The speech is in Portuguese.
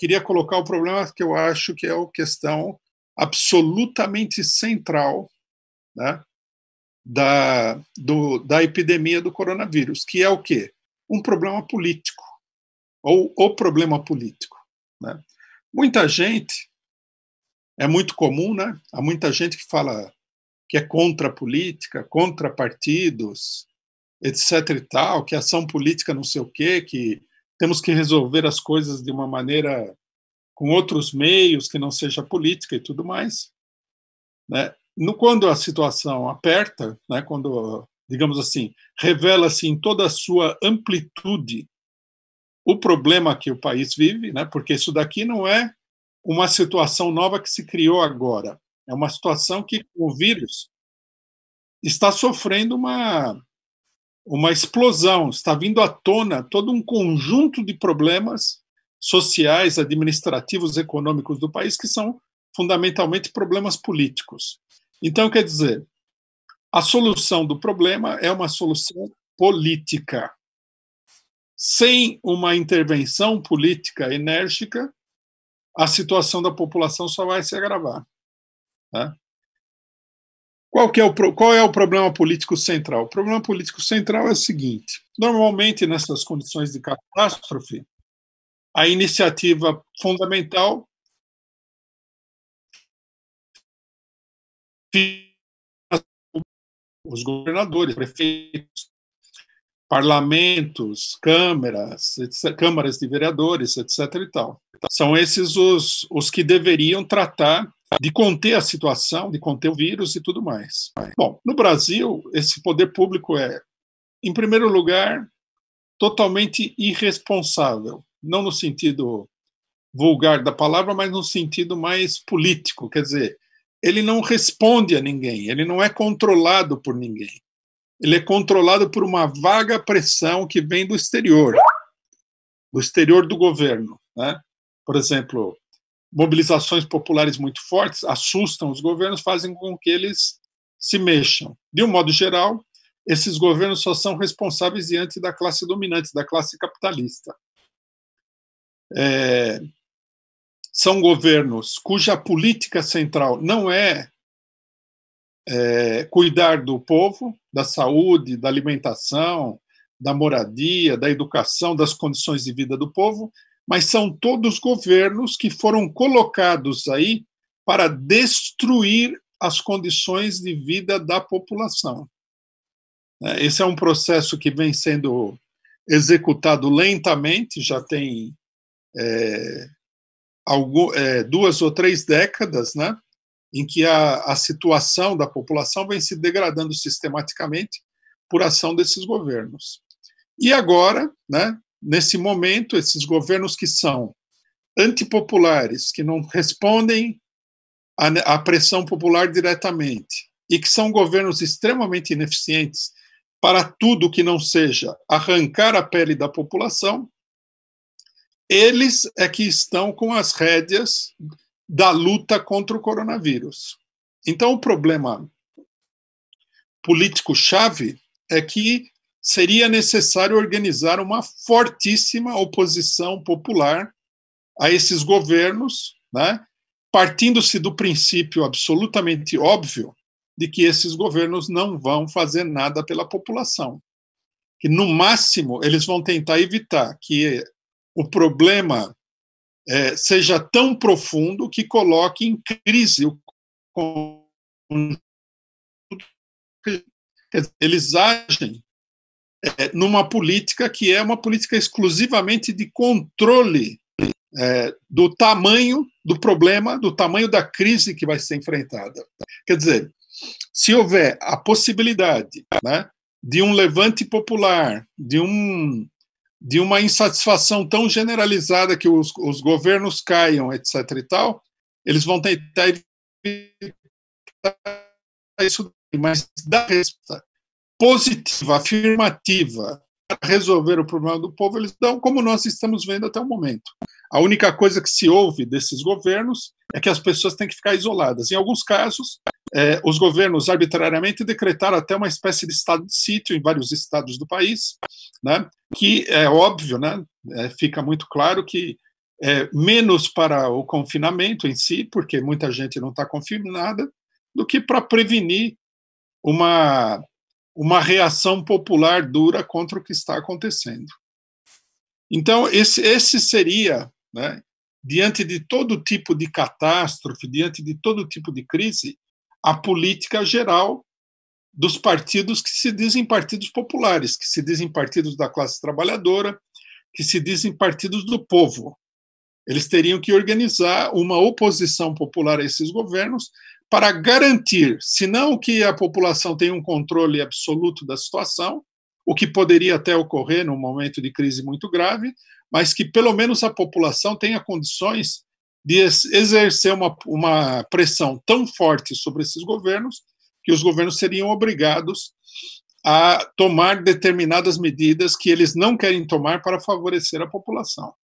queria colocar o problema que eu acho que é a questão absolutamente central, né, da epidemia do coronavírus, que é o quê? Um problema político, ou o problema político. Né? Muita gente, é muito comum, né? Há muita gente que fala que é contra a política, contra partidos, etc. e tal, que ação política não sei o quê, que temos que resolver as coisas de uma maneira com outros meios que não seja política e tudo mais. Né? Quando a situação aperta, né, quando, digamos assim, revela-se em toda a sua amplitude o problema que o país vive, né, porque isso daqui não é uma situação nova que se criou agora, é uma situação que o vírus está sofrendo uma explosão, está vindo à tona todo um conjunto de problemas sociais, administrativos, econômicos do país que são fundamentalmente problemas políticos. Então, quer dizer, a solução do problema é uma solução política. Sem uma intervenção política enérgica, a situação da população só vai se agravar. Tá? Qual é o problema político central? O problema político central é o seguinte: normalmente, nessas condições de catástrofe, a iniciativa fundamental os governadores, prefeitos, parlamentos, câmaras, câmaras de vereadores, etc. e tal. São esses os que deveriam tratar de conter a situação, de conter o vírus e tudo mais. Bom, no Brasil, esse poder público é, em primeiro lugar, totalmente irresponsável, não no sentido vulgar da palavra, mas no sentido mais político, quer dizer, ele não responde a ninguém, ele não é controlado por ninguém. Ele é controlado por uma vaga pressão que vem do exterior do governo. Né? Por exemplo, mobilizações populares muito fortes assustam os governos, fazem com que eles se mexam. De um modo geral, esses governos só são responsáveis diante da classe dominante, da classe capitalista. São governos cuja política central não é cuidar do povo, da saúde, da alimentação, da moradia, da educação, das condições de vida do povo, mas são todos governos que foram colocados aí para destruir as condições de vida da população. Esse é um processo que vem sendo executado lentamente, já tem 2 ou 3 décadas, né, em que a situação da população vem se degradando sistematicamente por ação desses governos. E agora, né, nesse momento, esses governos que são antipopulares, que não respondem à pressão popular diretamente, e que são governos extremamente ineficientes para tudo que não seja arrancar a pele da população, eles é que estão com as rédeas da luta contra o coronavírus. Então, o problema político-chave é que seria necessário organizar uma fortíssima oposição popular a esses governos, né, partindo-se do princípio absolutamente óbvio de que esses governos não vão fazer nada pela população. Que, no máximo, eles vão tentar evitar que o problema seja tão profundo que coloque em crise o conjunto. Eles agem numa política que é uma política exclusivamente de controle do tamanho do problema, do tamanho da crise que vai ser enfrentada. Quer dizer, se houver a possibilidade, né, de um levante popular, de uma insatisfação tão generalizada que os governos caiam, etc. e tal, eles vão tentar evitar isso, mas da resposta positiva, afirmativa, para resolver o problema do povo, eles dão, como nós estamos vendo até o momento. A única coisa que se ouve desses governos é que as pessoas têm que ficar isoladas. Em alguns casos, os governos arbitrariamente decretaram até uma espécie de estado de sítio em vários estados do país, né, que é óbvio, né, fica muito claro que menos para o confinamento em si, porque muita gente não está confinada, do que para prevenir uma reação popular dura contra o que está acontecendo. Então, esse seria, né, diante de todo tipo de catástrofe, diante de todo tipo de crise, a política geral dos partidos que se dizem partidos populares, que se dizem partidos da classe trabalhadora, que se dizem partidos do povo. Eles teriam que organizar uma oposição popular a esses governos para garantir, se não que a população tenha um controle absoluto da situação, o que poderia até ocorrer num momento de crise muito grave, mas que pelo menos a população tenha condições de exercer uma pressão tão forte sobre esses governos que os governos seriam obrigados a tomar determinadas medidas que eles não querem tomar para favorecer a população.